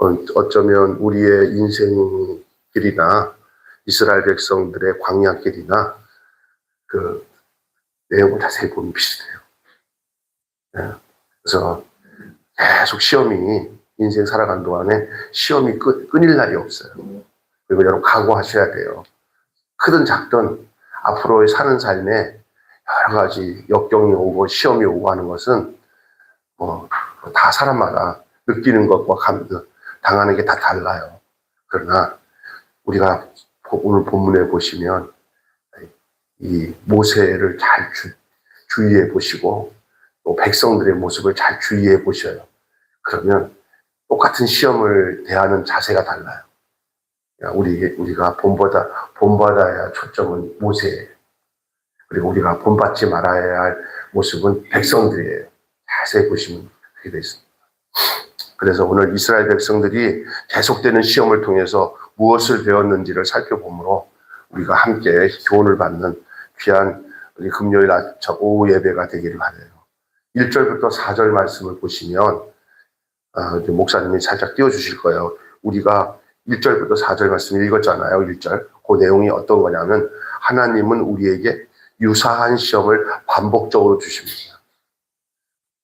어쩌면 우리의 인생길이나 이스라엘 백성들의 광야길이나 그 내용을 자세히 보면 비슷해요. 그래서 계속 시험이 인생 살아가는 동안에 시험이 끊일 날이 없어요. 그리고 여러분 각오하셔야 돼요. 크든 작든 앞으로의 사는 삶에 여러 가지 역경이 오고 시험이 오고 하는 것은 다 사람마다 느끼는 것과 당하는 게 다 달라요. 그러나 우리가 오늘 본문에 보시면 이 모세를 잘 주의해 보시고 또 백성들의 모습을 잘 주의해 보셔요. 그러면 똑같은 시험을 대하는 자세가 달라요. 우리가 본받아야 초점은 모세예요. 그리고 우리가 본받지 말아야 할 모습은 백성들이에요. 자세히 보시면 그렇게 되어 있습니다. 그래서 오늘 이스라엘 백성들이 계속되는 시험을 통해서 무엇을 배웠는지를 살펴보므로 우리가 함께 교훈을 받는 귀한 우리 금요일 오후 예배가 되기를 바라요. 1절부터 4절 말씀을 보시면 목사님이 살짝 띄워주실 거예요. 우리가 1절부터 4절 말씀 읽었잖아요. 1절. 그 내용이 어떤 거냐면 하나님은 우리에게 유사한 시험을 반복적으로 주십니다.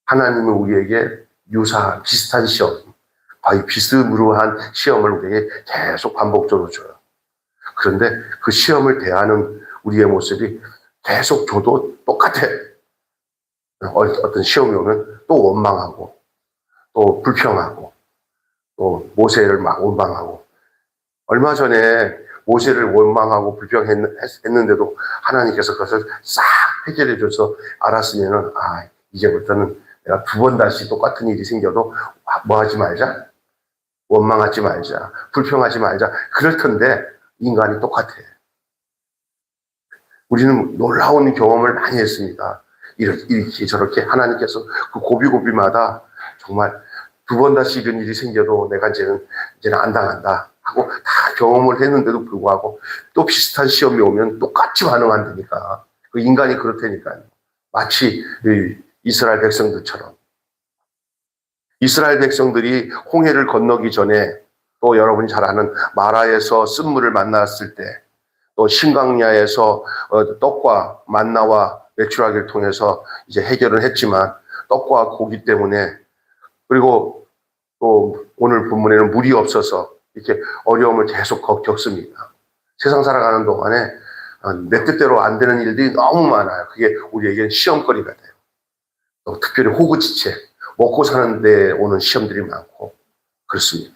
하나님은 우리에게 유사한 비슷한 시험, 거의 비스무리한 시험을 우리에게 계속 반복적으로 줘요. 그런데 그 시험을 대하는 우리의 모습이 계속 줘도 똑같아. 어떤 시험이 오면 또 원망하고 또 불평하고 또 모세를 막 원망하고, 얼마 전에 모세를 원망하고 불평했는데도 하나님께서 그것을 싹 해결해 줘서 알았으면은 이제부터는 내가 두 번 다시 똑같은 일이 생겨도 뭐 하지 말자, 원망하지 말자, 불평하지 말자 그럴 텐데 인간이 똑같아. 우리는 놀라운 경험을 많이 했습니다. 이렇게 저렇게 하나님께서 그 고비고비마다 정말 두 번 다시 이런 일이 생겨도 내가 이제는 안 당한다 하고 다 경험을 했는데도 불구하고 또 비슷한 시험이 오면 똑같이 반응한다니까. 그 인간이 그렇다니까요. 마치 이스라엘 백성들처럼. 이스라엘 백성들이 홍해를 건너기 전에 또 여러분이 잘 아는 마라에서 쓴물을 만났을 때, 또 신강야에서 떡과 만나와 메추라기를 통해서 이제 해결을 했지만 떡과 고기 때문에, 그리고 또 오늘 본문에는 물이 없어서 이렇게 어려움을 계속 겪습니다. 세상 살아가는 동안에 내 뜻대로 안 되는 일들이 너무 많아요. 그게 우리에겐 시험거리가 돼요. 또 특별히 호구지체, 먹고 사는 데 오는 시험들이 많고 그렇습니다.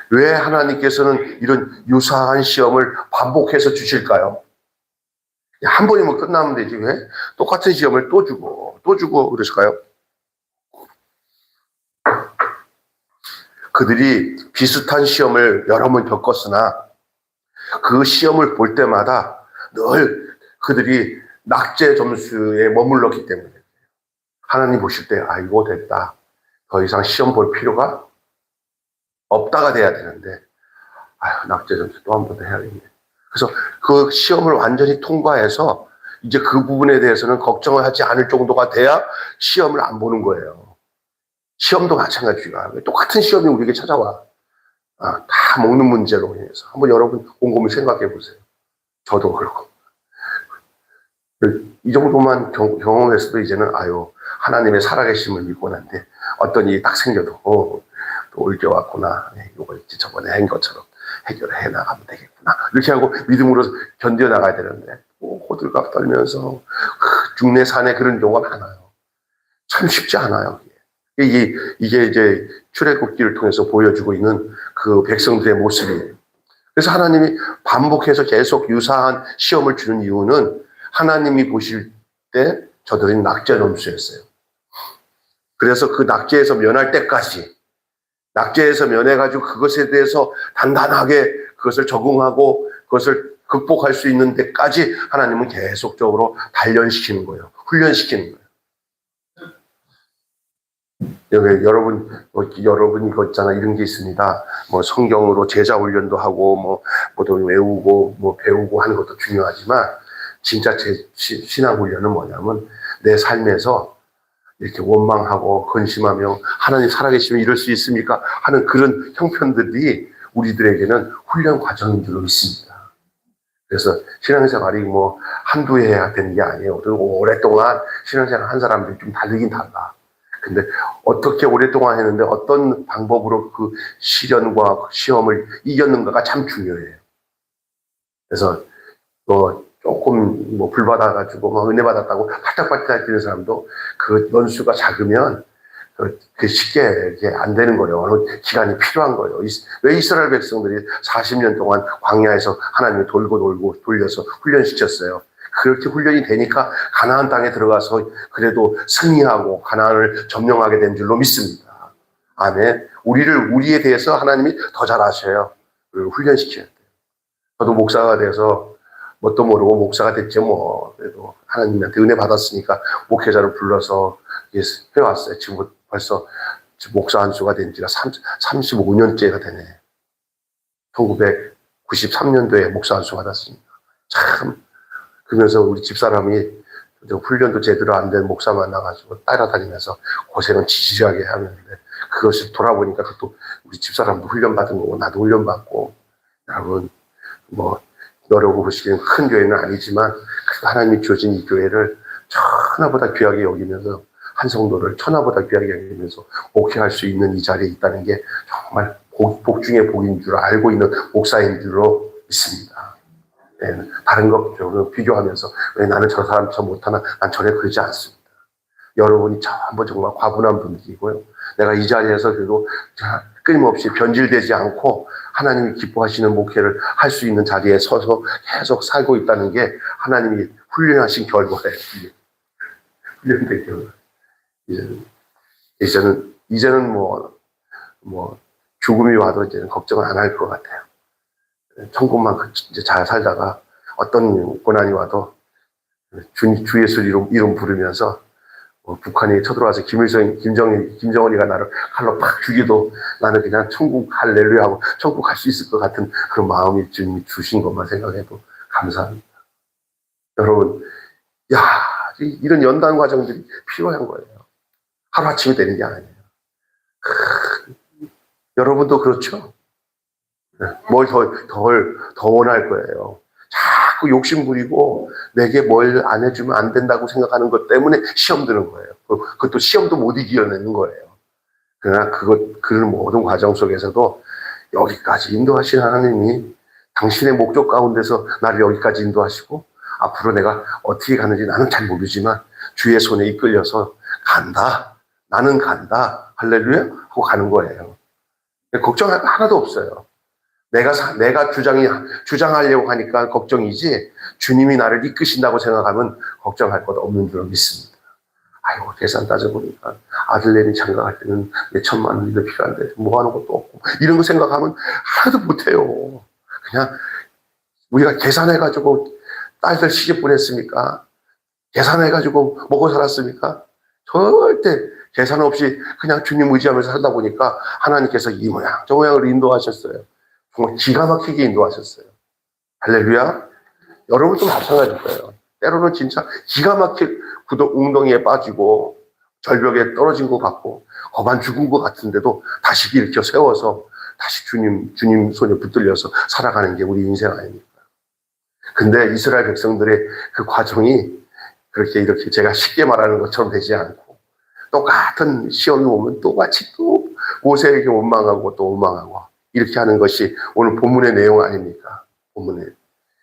왜 하나님께서는 이런 유사한 시험을 반복해서 주실까요? 한 번이면 끝나면 되지 왜 똑같은 시험을 또 주고 그러실까요? 그들이 비슷한 시험을 여러 번 겪었으나 그 시험을 볼 때마다 늘 그들이 낙제 점수에 머물렀기 때문에 하나님 보실 때 이거 됐다, 더 이상 시험 볼 필요가 없다가 돼야 되는데 낙제 점수 또 한 번 더 해야겠네. 그래서 그 시험을 완전히 통과해서 이제 그 부분에 대해서는 걱정을 하지 않을 정도가 돼야 시험을 안 보는 거예요. 시험도 마찬가지가 똑같은 시험이 우리에게 찾아와. 다 먹는 문제로 인해서 한번 여러분 곰곰이 생각해 보세요. 저도 그렇고 이 정도만 경험했어도 이제는 하나님의 살아계심을 믿고 난데 어떤 일이 딱 생겨도 또 올겨왔구나, 이걸 저번에 한 것처럼 해결해 나가면 되겠구나 이렇게 하고 믿음으로 견뎌 나가야 되는데 호들갑 떨면서 중내산에 그런 경우가 많아요. 참 쉽지 않아요. 이게 이제 출애굽기를 통해서 보여주고 있는 그 백성들의 모습이에요. 그래서 하나님이 반복해서 계속 유사한 시험을 주는 이유는 하나님이 보실 때 저들이 낙제 점수였어요. 그래서 그 낙제에서 면할 때까지, 낙제에서 면해가지고 그것에 대해서 단단하게 그것을 적응하고 그것을 극복할 수 있는 데까지 하나님은 계속적으로 단련시키는 거예요. 훈련시키는 거예요. 여러분 이거 있잖아, 이런 게 있습니다. 성경으로 제자 훈련도 하고 뭐도 외우고 배우고 하는 것도 중요하지만 진짜 제 신앙 훈련은 뭐냐면 내 삶에서 이렇게 원망하고 근심하며 하나님 살아계시면 이럴 수 있습니까? 하는 그런 형편들이 우리들에게는 훈련 과정인 줄로 믿습니다. 그래서 신앙생활이 뭐 한두 해 해야 되는 게 아니에요. 그리고 오랫동안 신앙생활 한 사람들이 좀 다르긴 달라. 근데 어떻게 오랫동안 했는데 어떤 방법으로 그 시련과 시험을 이겼는가가 참 중요해요. 그래서 뭐 조금 뭐 불 받아가지고 막 은혜 받았다고 팔딱팔딱 뛰는 사람도 그 연수가 작으면 그 쉽게 이게 안 되는 거예요. 어느 기간이 필요한 거예요. 왜 이스라엘 백성들이 40년 동안 광야에서 하나님이 돌고 돌려서 훈련시켰어요. 그렇게 훈련이 되니까 가나안 땅에 들어가서 그래도 승리하고 가나안을 점령하게 된 줄로 믿습니다. 아멘. 우리에 대해서 하나님이 더 잘 아셔요. 훈련시켜야 돼요. 저도 목사가 돼서 뭣도 모르고 목사가 됐죠. 뭐 그래도 하나님한테 은혜 받았으니까 목회자를 불러서 해왔어요. 지금 벌써 목사 안수가 된 지가 35년째가 되네. 1993년도에 목사 안수 받았습니다. 참 그러면서 우리 집사람이 훈련도 제대로 안 된 목사 만나가지고 따라다니면서 고생은 지지하게 하는데 그것을 돌아보니까 또 우리 집사람도 훈련받은 거고 나도 훈련받고 여러분 뭐 너라고 보시기엔 큰 교회는 아니지만 하나님이 주어진 이 교회를 천하보다 귀하게 여기면서 한 성도를 천하보다 귀하게 여기면서 목회할 수 있는 이 자리에 있다는 게 정말 복 중에 복인 줄 알고 있는 목사인 줄로 믿습니다. 네, 다른 것들로 비교하면서 왜 나는 저 사람처럼 못하나 난 전혀 그러지 않습니다. 여러분이 전부 정말 과분한 분들이고요. 내가 이 자리에서 그래도 끊임없이 변질되지 않고 하나님이 기뻐하시는 목회를 할 수 있는 자리에 서서 계속 살고 있다는 게 하나님이 훈련하신 결과예요. 훈련된 결과. 이제는 뭐 죽음이 와도 이제는 걱정을 안 할 것 같아요. 천국만 이제 잘 살다가 어떤 고난이 와도 주 예수 이름 부르면서 북한이 쳐들어와서 김정은이가 나를 칼로 팍 죽여도 나는 그냥 천국 할렐루야 하고 천국 갈 수 있을 것 같은 그런 마음이 주님이 주신 것만 생각해도 감사합니다. 여러분, 이런 연단 과정들이 필요한 거예요. 하루아침에 되는 게 아니에요. 여러분도 그렇죠? 뭘 더 원할 거예요. 자꾸 욕심 부리고 내게 뭘 안 해주면 안 된다고 생각하는 것 때문에 시험 드는 거예요. 그것도 시험도 못 이겨내는 거예요. 그러나 그런 모든 과정 속에서도 여기까지 인도하신 하나님이 당신의 목적 가운데서 나를 여기까지 인도하시고 앞으로 내가 어떻게 가는지 나는 잘 모르지만 주의 손에 이끌려서 간다. 나는 간다. 할렐루야? 하고 가는 거예요. 걱정할 거 하나도 없어요. 내가 주장하려고 하니까 걱정이지 주님이 나를 이끄신다고 생각하면 걱정할 것 없는 줄 믿습니다. 아이고, 계산 따져보니까 아들내미 장가갈 때는 몇 천만 원이 필요한데 뭐 하는 것도 없고 이런 거 생각하면 하나도 못해요. 그냥 우리가 계산해가지고 딸들 시집 보냈습니까? 계산해가지고 먹고 살았습니까? 절대 계산 없이 그냥 주님 의지하면서 살다 보니까 하나님께서 이 모양 저 모양으로 인도하셨어요. 정말 기가 막히게 인도하셨어요. 할렐루야. 여러분도 마찬가지일 거예요. 때로는 진짜 기가 막힐 웅덩이에 빠지고 절벽에 떨어진 것 같고 거반 죽은 것 같은데도 다시 일으켜 세워서 다시 주님 손에 붙들려서 살아가는 게 우리 인생 아닙니까? 근데 이스라엘 백성들의 그 과정이 이렇게 제가 쉽게 말하는 것처럼 되지 않고 똑같은 시험이 오면 똑같이 또 모세에게 원망하고 또 원망하고 이렇게 하는 것이 오늘 본문의 내용 아닙니까? 본문에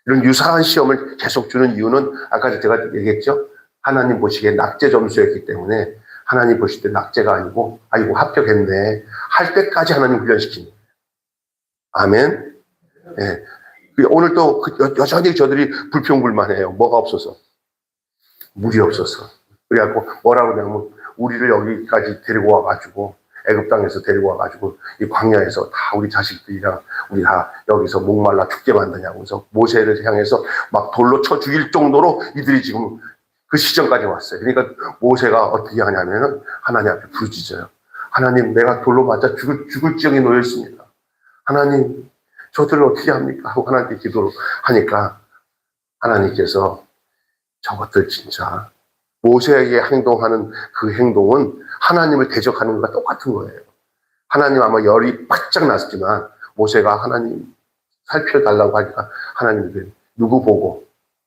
이런 유사한 시험을 계속 주는 이유는 아까 제가 얘기했죠. 하나님 보시기에 낙제 점수였기 때문에 하나님 보실 때 낙제가 아니고 아이고 합격했네 할 때까지 하나님 훈련시키는 거예요. 아멘. 네. 오늘 또 여전히 저들이 불평불만해요. 뭐가 없어서? 물이 없어서. 그래갖고 뭐라고 그러냐면 우리를 여기까지 데리고 와가지고 애굽 땅에서 데리고 와가지고 이 광야에서 다 우리 자식들이랑 우리 다 여기서 목말라 죽게 만드냐고 해서 모세를 향해서 막 돌로 쳐 죽일 정도로 이들이 지금 그 시점까지 왔어요. 그러니까 모세가 어떻게 하냐면은 하나님 앞에 부르짖어요. 하나님, 내가 돌로 맞아 죽을 지경에 놓여 있습니다. 하나님, 저들을 어떻게 합니까? 하고 하나님께 기도를 하니까 하나님께서 저것들 진짜 모세에게 행동하는 그 행동은 하나님을 대적하는 것과 똑같은 거예요. 하나님 아마 열이 바짝 났지만 모세가 하나님 살펴달라고 하니까 하나님이 누구 보고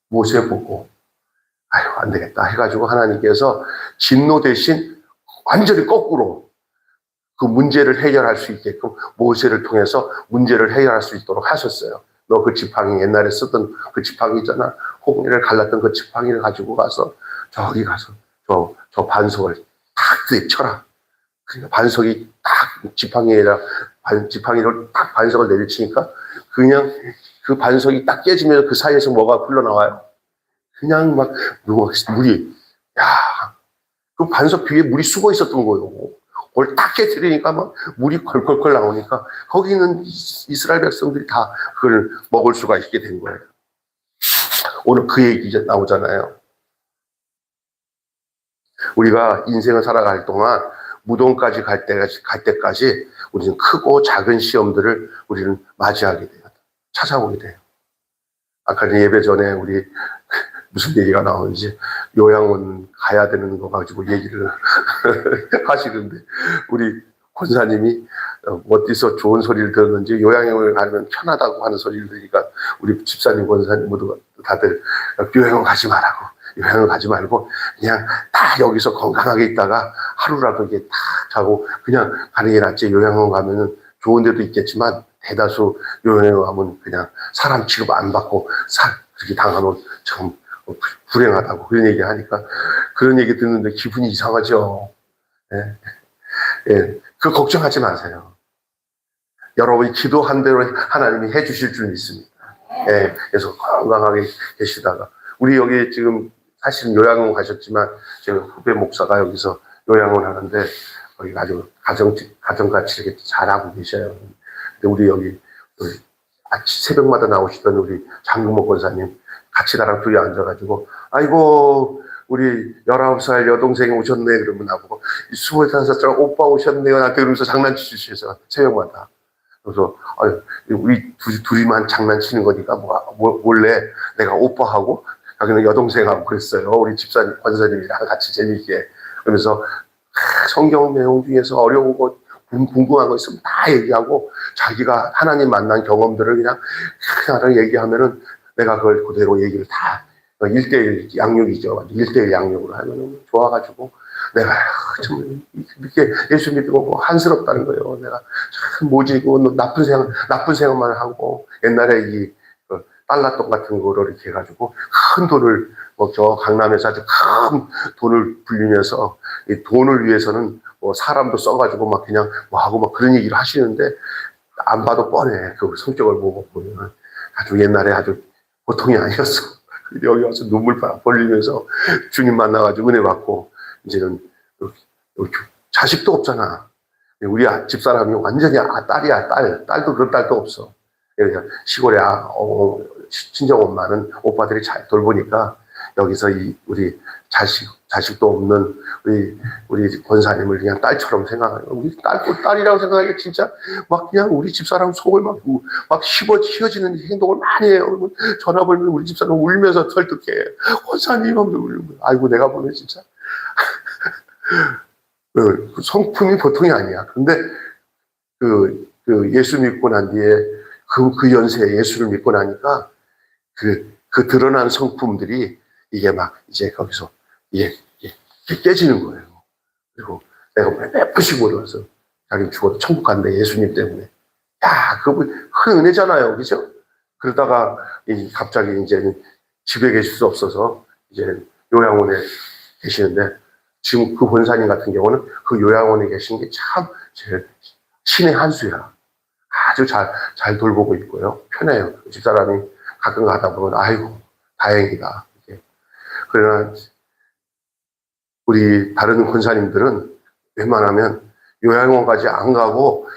모세 보고 아유 안 되겠다 해가지고 하나님께서 진노 대신 완전히 거꾸로 그 문제를 해결할 수 있게끔 모세를 통해서 문제를 해결할 수 있도록 하셨어요. 너 그 지팡이 옛날에 쓰던 그 지팡이 있잖아. 홍해를 갈랐던 그 지팡이를 가지고 가서 저기 가서 저 반석을 탁 쳐라. 그러니까 반석이 딱 지팡이를 딱 반석을 내리치니까 그냥 그 반석이 딱 깨지면 그 사이에서 뭐가 흘러나와요. 그냥 막 물이 그 반석 위에 물이 숙어 있었던 거예요. 그걸 딱 깨뜨리니까 막 물이 콜콜콜 나오니까 거기 있는 이스라엘 백성들이 다 그걸 먹을 수가 있게 된 거예요. 오늘 그 얘기 이제 나오잖아요. 우리가 인생을 살아갈 동안 무덤까지 갈 때까지 우리는 크고 작은 시험들을 우리는 맞이하게 돼요. 찾아오게 돼요. 아까 예배 전에 우리 무슨 얘기가 나오는지 요양원 가야 되는 거 가지고 얘기를 하시는데 우리 권사님이 어디서 좋은 소리를 들었는지 요양원을 가면 편하다고 하는 소리를 들으니까 우리 집사님 권사님 모두 다들 요양원 가지 말라고 요양원 가지 말고 그냥 딱 여기서 건강하게 있다가 하루라도 이게 딱 자고 그냥 가는 게 낫지. 요양원 가면은 좋은 데도 있겠지만 대다수 요양원 가면 그냥 사람 취급 안 받고 그렇게 당하면 참 불행하다고 그런 얘기 하니까 그런 얘기 듣는데 기분이 이상하죠. 예. 예. 그 걱정하지 마세요. 여러분이 기도한 대로 하나님이 해주실 줄 믿습니다. 예. 그래서 건강하게 계시다가 우리 여기 지금 사실은 요양원 가셨지만 지금 후배 목사가 여기서 요양원 하는데 거기 아주 가정같이 이렇게 잘하고 계셔요. 근데 우리 여기 새벽마다 나오시던 우리 장금옥 권사님 같이 나랑 둘이 앉아가지고 아이고 우리 19살 여동생이 오셨네 그러면 나보고 25살 오빠 오셨네요 나한테 그러면서 장난치 주셔서 새벽마다 그래서 우리 둘이만 장난치는 거니까 몰래 내가 오빠하고 자기는 여동생하고 그랬어요. 우리 집사님 권사님이랑 같이 재미있게 그러면서 성경 내용 중에서 어려운 거 궁금한 거 있으면 다 얘기하고 자기가 하나님 만난 경험들을 그냥 얘기하면은 내가 그걸 그대로 얘기를 다 1:1 양육이죠. 1:1 양육으로 하면 좋아가지고 내가 참 이렇게 예수 믿고 뭐 한스럽다는 거예요. 내가 참 모지고 나쁜 생각만 하고 옛날에 이 달러돈 같은 거를 이렇게 해가지고 큰 돈을 저 강남에서 아주 큰 돈을 불리면서 이 돈을 위해서는 사람도 써가지고 막 그냥 하고 막 그런 얘기를 하시는데 안 봐도 뻔해. 그 성격을 보면 아주 옛날에 아주 보통이 아니었어. 여기 와서 눈물 벌리면서 주님 만나가지고 은혜 받고 이제는 자식도 없잖아. 우리 집사람이 완전히 딸이야. 딸도 그런 딸도 없어. 시골에 친정 엄마는 오빠들이 잘 돌보니까 여기서 우리 자식도 없는 우리 권사님을 그냥 딸처럼 생각하는 우리 딸이라고 생각하니까 진짜 막 그냥 우리 집사람 속을 막 휘어지는 행동을 많이 해요. 전화 걸면 우리 집사람 울면서 설득해. 권사님 하면서 울는 거야. 아이고 내가 보면 진짜 성품이 보통이 아니야. 근데 그 예수 믿고 난 뒤에 그 연세에 예수를 믿고 나니까 그 드러난 성품들이 이게 막 이제 거기서 이게 깨지는 거예요. 그리고 내가 몇 번씩 물어서 자기 죽어도 천국 간대 예수님 때문에. 야, 그분 큰 은혜잖아요, 그죠? 그러다가 갑자기 이제는 집에 계실 수 없어서 이제 요양원에 계시는데 지금 그 권사님 같은 경우는 그 요양원에 계신 게 참 제일 신의 한 수야. 아주 잘 돌보고 있고요. 편해요. 집사람이 가끔 가다 보면 아이고 다행이다. 이렇게. 그러나 우리 다른 권사님들은 웬만하면 요양원까지 안 가고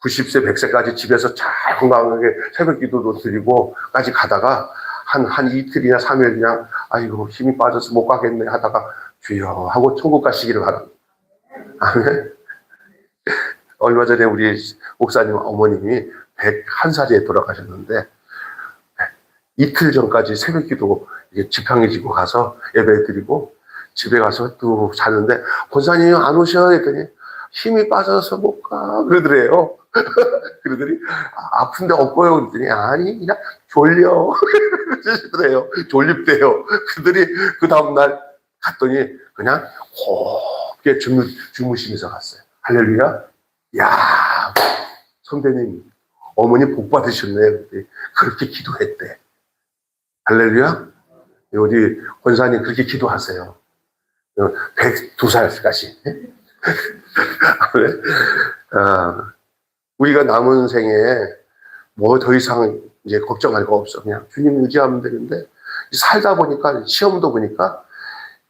90세, 100세까지 집에서 잘 건강하게 새벽 기도도 드리고까지 가다가 한 이틀이나 3일 그냥 아이고 힘이 빠져서 못 가겠네 하다가 주여 하고 천국 가시기를 바랍니다. 아멘. 얼마 전에 우리 목사님 어머님이 101살에 돌아가셨는데 이틀 전까지 새벽 기도 지팡이 지고 가서 예배 드리고 집에 가서 또 자는데 권사님 안 오셔 했더니 힘이 빠져서 못 가 그러더래요. 그러더니 아픈데 없고요 그랬더니 아니 그냥 졸려 그러시더래요. 졸립대요. 그러더니 그 다음날 갔더니 그냥 곱게 주무시면서 갔어요. 할렐루야. 야 선배님 어머니 복 받으셨네요. 그렇게 기도했대. 할렐루야. 우리 권사님 그렇게 기도하세요. 102살까지. 우리가 남은 생에 뭐 더 이상 이제 걱정할 거 없어. 그냥 주님 의지하면 되는데, 살다 보니까, 시험도 보니까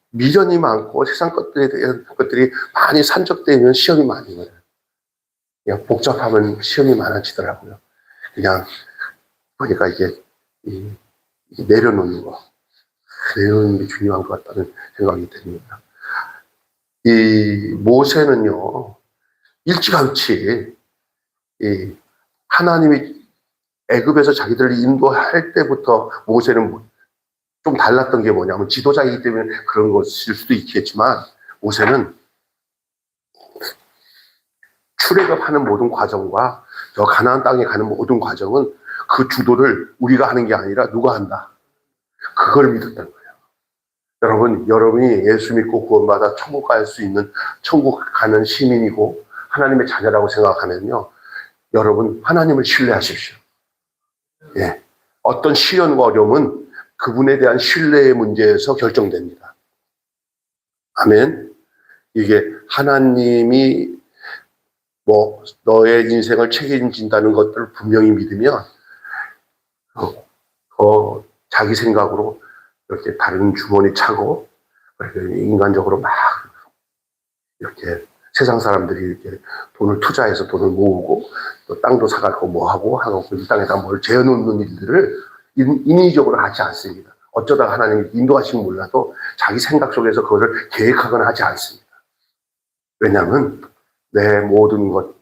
미련이 많고 세상 것들에 대한 것들이 많이 산적되면 시험이 많이 와요. 그냥 복잡하면 시험이 많아지더라고요. 그냥 보니까 이게 내려놓는 거. 내려놓는 게 중요한 것 같다는 생각이 듭니다. 이 모세는요, 일찌감치 하나님이 애굽에서 자기들을 인도할 때부터 모세는 좀 달랐던 게 뭐냐면 지도자이기 때문에 그런 것일 수도 있겠지만 모세는 출애굽하는 모든 과정과 저 가나안 땅에 가는 모든 과정은 그 주도를 우리가 하는 게 아니라 누가 한다. 그걸 믿었던 거예요. 여러분, 여러분이 예수 믿고 구원받아 천국 갈 수 있는 천국 가는 시민이고 하나님의 자녀라고 생각하면요. 여러분, 하나님을 신뢰하십시오. 예. 어떤 시련과 어려움은 그분에 대한 신뢰의 문제에서 결정됩니다. 아멘. 이게 하나님이 뭐 너의 인생을 책임진다는 것들을 분명히 믿으면 자기 생각으로 이렇게 다른 주머니 차고 이렇게 인간적으로 막 이렇게 세상 사람들이 이렇게 돈을 투자해서 돈을 모으고 또 땅도 사갖고 뭐하고 하고 이 땅에다 뭘 재어놓는 일들을 인위적으로 하지 않습니다. 어쩌다가 하나님이 인도하시면 몰라도 자기 생각 속에서 그거를 계획하거나 하지 않습니다. 왜냐하면 내 모든 것,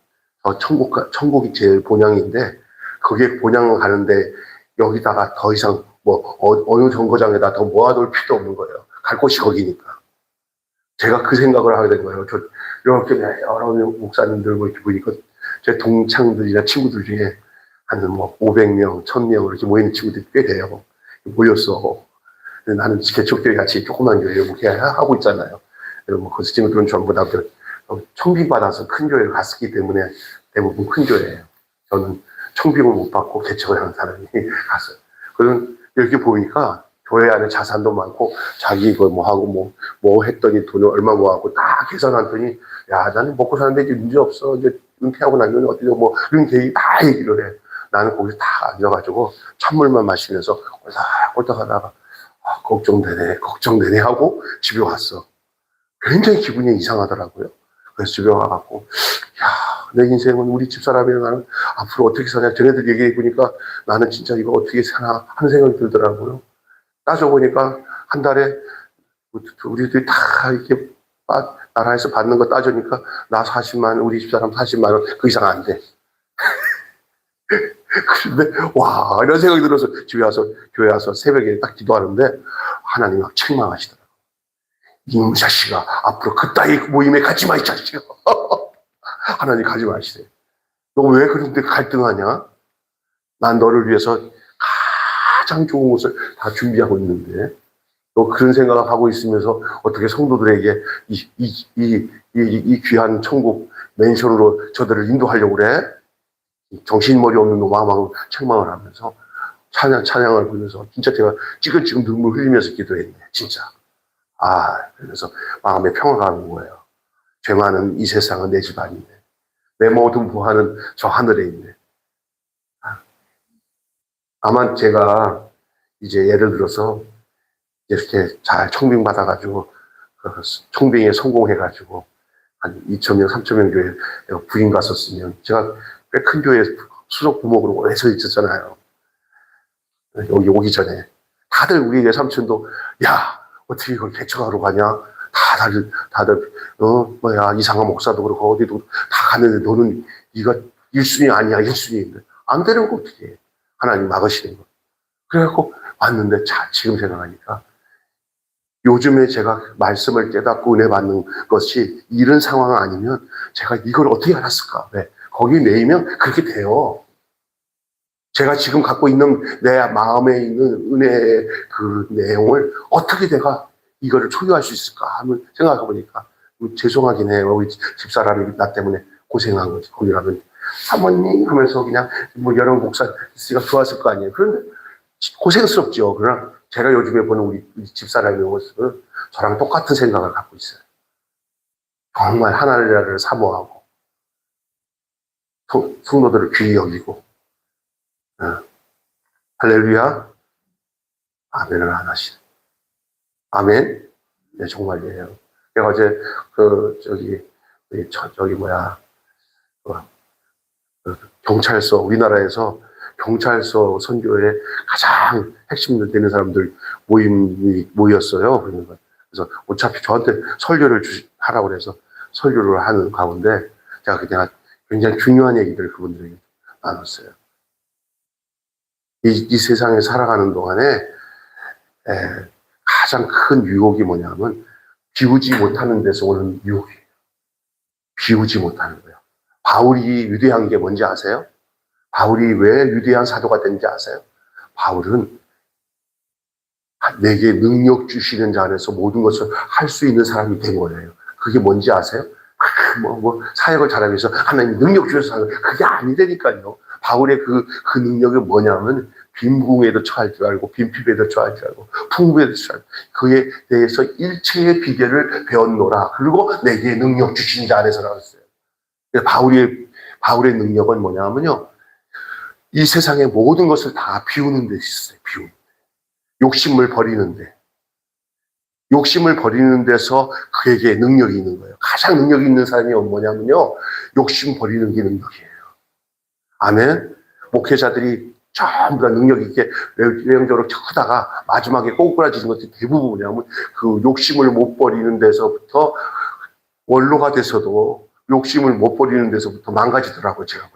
천국이 제일 본향인데 그게 본향을 가는데 여기다가 더 이상 뭐 어느 정거장에다 더 모아놓을 필요도 없는 거예요. 갈 곳이 거기니까. 제가 그 생각을 하게 된 거예요. 저 이렇게 여러 목사님들 뭐 이렇게 보니까 제 동창들이나 친구들 중에 한 뭐 500명, 1000명 이렇게 모이는 친구들이 꽤 돼요. 모였어. 근데 나는 개척교회 같이 조그만 교회 이렇게 하고 있잖아요. 그리고 뭐 그 친구들은 전부 다 청빙받아서 큰 교회를 갔었기 때문에 대부분 큰 교회예요. 저는 청빙을 못 받고 개척을 하는 사람이 갔어요. 그런 이렇게 보니까 교회 안에 자산도 많고 자기 이거 뭐 하고 뭐 했더니 돈을 얼마 모아고 다 계산했더니 야 나는 먹고 사는데 이제 문제 없어 이제 은퇴하고 나면 어떻게 뭐 이런 계획이 다 얘기를 해. 나는 거기서 다 앉아가지고 찬물만 마시면서 꼴딱 하다가 걱정되네 하고 집에 왔어. 굉장히 기분이 이상하더라고요. 그래서 집에 와갖고 내 인생은 우리 집사람이랑 나는 앞으로 어떻게 사냐 쟤네들 얘기해 보니까 나는 진짜 이거 어떻게 사나 하는 생각이 들더라고요. 따져보니까 한 달에 우리들이 다 이렇게 나라에서 받는 거 따져니까 나 40만 원, 우리 집사람 40만 원 그 이상 안 돼. 그런데 와 이런 생각이 들어서 집에 와서 교회 와서 새벽에 딱 기도하는데 하나님이 막 책망하시더라고요. 이 자식아 앞으로 그따위 모임에 가지 마 이 자식아. 하나님 가지 마시세요. 너 왜 그런데 갈등하냐? 난 너를 위해서 가장 좋은 것을 다 준비하고 있는데 너 그런 생각을 하고 있으면서 어떻게 성도들에게 이 귀한 천국 맨션으로 저들을 인도하려고 그래? 정신머리 없는 놈하고 책망을 하면서 찬양을 부르면서 진짜 제가 찌글찌글 눈물 흘리면서 기도했네. 진짜. 그래서 마음에 평화가 오는 거예요. 죄 많은 이 세상은 내 집 아닌데 내 모든 부하는 저 하늘에 있네. 아마 제가 이제 예를 들어서 이렇게 잘 청빙 받아가지고 청빙에 성공해가지고 한 2,000명, 3,000명 교회 부인 갔었으면 제가 꽤 큰 교회 수석 부목으로 오래 서 있었잖아요. 여기 오기 전에 다들 우리 외삼촌도 야 어떻게 이걸 개척하러 가냐? 다들 이상한 목사도 그렇고 어디도 다 갔는데 너는 네가 1순위 아니야 1순위인데 안 되는 거 어떻게 해? 하나님 막으시는 거. 그래갖고 왔는데 지금 생각하니까 요즘에 제가 말씀을 깨닫고 은혜 받는 것이 이런 상황 아니면 제가 이걸 어떻게 알았을까? 왜? 거기 매이면 그렇게 돼요. 제가 지금 갖고 있는 내 마음에 있는 은혜의 그 내용을 어떻게 내가 이거를 소유할 수 있을까 하면 생각해 보니까 죄송하긴 해요. 우리 집사람이 나 때문에 고생한 거지. 거기라면 사모님 하면서 그냥 뭐 여러 목사 있으니까 좋았을 거 아니에요. 그런데 고생스럽죠. 그러나 제가 요즘에 보는 우리 집사람의 모습은 저랑 똑같은 생각을 갖고 있어요. 정말 하나님을 사모하고 성도들을 귀히 여기고 할렐루야 아멘을 안 하시네. 아멘. 네, 정말이에요. 내가 어제 경찰서 우리나라에서 경찰서 선교에 가장 핵심 되는 사람들 모임이 모였어요. 그래서 어차피 저한테 설교를 하라고 그래서 설교를 하는 가운데 제가 그냥 굉장히 중요한 얘기들을 그분들에게 나눴어요. 이 세상에 살아가는 동안에 가장 큰 유혹이 뭐냐면 비우지 못하는 데서 오는 유혹이에요. 비우지 못하는 거예요. 바울이 위대한 게 뭔지 아세요? 바울이 왜 위대한 사도가 된지 아세요? 바울은 내게 능력 주시는 자 안에서 모든 것을 할 수 있는 사람이 된 거예요. 그게 뭔지 아세요? 사역을 잘하기 위해서 하나님 능력 주셔서 하는 그게 아니되니까요. 바울의 그 능력이 뭐냐면 빈궁에도 처할 줄 알고 빈핍에도 처할 줄 알고 풍부에도 처할 줄 알고 그에 대해서 일체의 비결을 배웠노라. 그리고 내게 능력 주신 자 안에서라고 했어요. 바울의 능력은 뭐냐면요. 이 세상의 모든 것을 다 비우는 데 있어요. 비우는 데. 욕심을 버리는데. 욕심을 버리는 데서 그에게 능력이 있는 거예요. 가장 능력이 있는 사람이 뭐냐면요. 욕심 버리는 게 능력이에요. 아멘. 목회자들이 전부 다 능력 있게 외형적으로 크다가 마지막에 꼬꾸라지는 것들이 대부분 뭐냐면 그 욕심을 못 버리는 데서부터 원로가 돼서도 욕심을 못 버리는 데서부터 망가지더라고요. 제가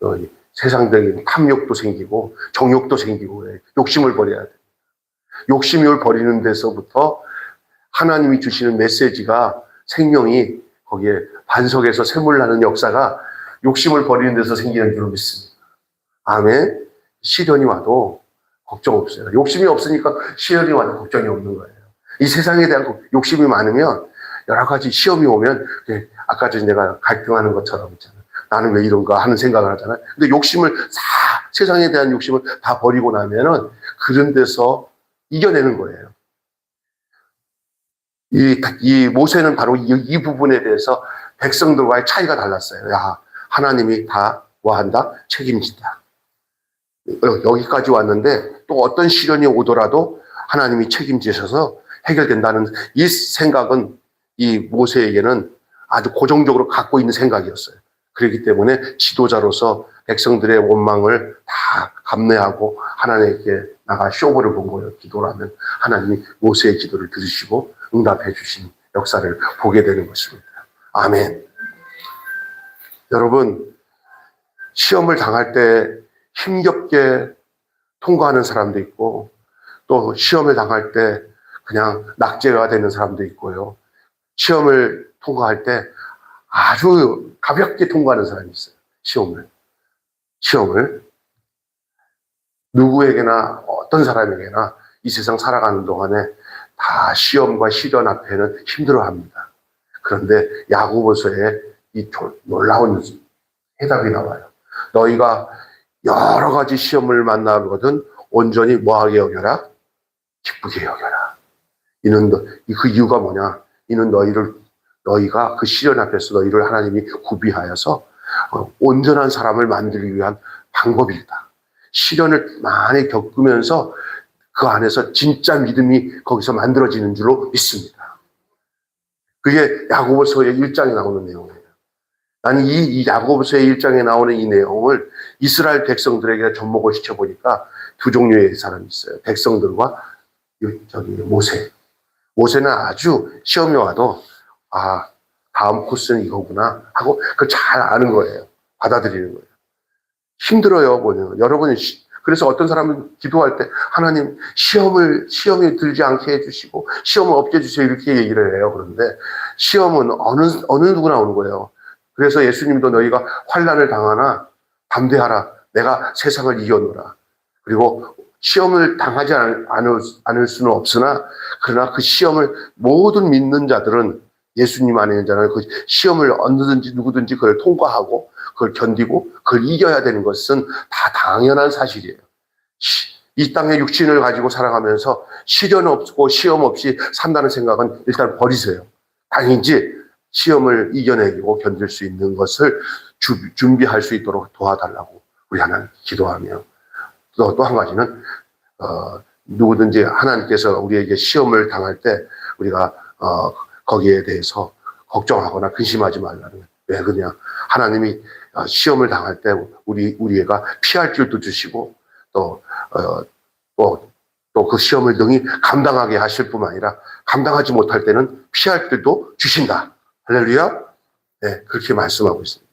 보니까. 세상적인 탐욕도 생기고 정욕도 생기고 욕심을 버려야 돼요. 욕심을 버리는 데서부터 하나님이 주시는 메시지가 생명이 거기에 반석에서 샘물나는 역사가 욕심을 버리는 데서 생기는 줄 믿습니다. 아멘. 시련이 와도 걱정 없어요. 욕심이 없으니까 시련이 와도 걱정이 없는 거예요. 이 세상에 대한 욕심이 많으면 여러 가지 시험이 오면 아까 전에 내가 갈등하는 것처럼 있잖아요. 나는 왜 이런가 하는 생각을 하잖아요. 근데 세상에 대한 욕심을 다 버리고 나면은 그런 데서 이겨내는 거예요. 이 모세는 바로 이 부분에 대해서 백성들과의 차이가 달랐어요. 야, 하나님이 다 뭐한다? 책임진다. 여기까지 왔는데 또 어떤 시련이 오더라도 하나님이 책임지셔서 해결된다는 이 생각은 이 모세에게는 아주 고정적으로 갖고 있는 생각이었어요. 그렇기 때문에 지도자로서 백성들의 원망을 다 감내하고 하나님께 나가 쇼부를 본 거예요. 기도를 하면 하나님이 모세의 기도를 들으시고 응답해 주신 역사를 보게 되는 것입니다. 아멘. 여러분, 시험을 당할 때 힘겹게 통과하는 사람도 있고 또 시험을 당할 때 그냥 낙제가 되는 사람도 있고요. 시험을 통과할 때 아주 가볍게 통과하는 사람이 있어요. 시험을 누구에게나 어떤 사람에게나 이 세상 살아가는 동안에 다 시험과 시련 앞에는 힘들어합니다. 그런데 야고보서에 이 놀라운 해답이 나와요. 너희가 여러 가지 시험을 만나거든 온전히 뭐하게 여겨라? 기쁘게 여겨라. 그 이유가 뭐냐? 이는 너희가 그 시련 앞에서 너희를 하나님이 구비하여서 온전한 사람을 만들기 위한 방법이다. 시련을 많이 겪으면서 그 안에서 진짜 믿음이 거기서 만들어지는 줄로 믿습니다. 그게 야고보서의 1장에 나오는 내용이에요. 나는 이 야고보서의 1장에 나오는 이 내용을 이스라엘 백성들에게 접목을 시켜보니까 두 종류의 사람이 있어요. 백성들과 모세. 모세는 아주 시험이 와도 다음 코스는 이거구나 하고 그걸 잘 아는 거예요. 받아들이는 거예요. 힘들어요. 여러분이 그래서 어떤 사람은 기도할 때 하나님 시험에 들지 않게 해주시고 시험을 없게 해주세요 이렇게 얘기를 해요. 그런데 시험은 어느 누구나 오는 거예요. 그래서 예수님도 너희가 환난을 당하나 담대하라. 내가 세상을 이겨노라. 그리고 시험을 당하지 않을 수는 없으나 그러나 그 시험을 모든 믿는 자들은 예수님 안에 있는 자는 그 시험을 언제든지 누구든지 그걸 통과하고 그걸 견디고 그걸 이겨야 되는 것은 다 당연한 사실이에요. 이 땅의 육신을 가지고 살아가면서 시련 없고 시험 없이 산다는 생각은 일단 버리세요. 당연히 시험을 이겨내고 견딜 수 있는 것을 준비할 수 있도록 도와달라고 우리 하나님 기도하며 또 한 가지는 누구든지 하나님께서 우리에게 시험을 당할 때 우리가 거기에 대해서 걱정하거나 근심하지 말라는 거예요. 왜 그러냐? 하나님이 시험을 당할 때 우리가 피할 길도 주시고 또 그 시험을 능히 감당하게 하실 뿐만 아니라 감당하지 못할 때는 피할 길도 주신다. 할렐루야. 네, 그렇게 말씀하고 있습니다.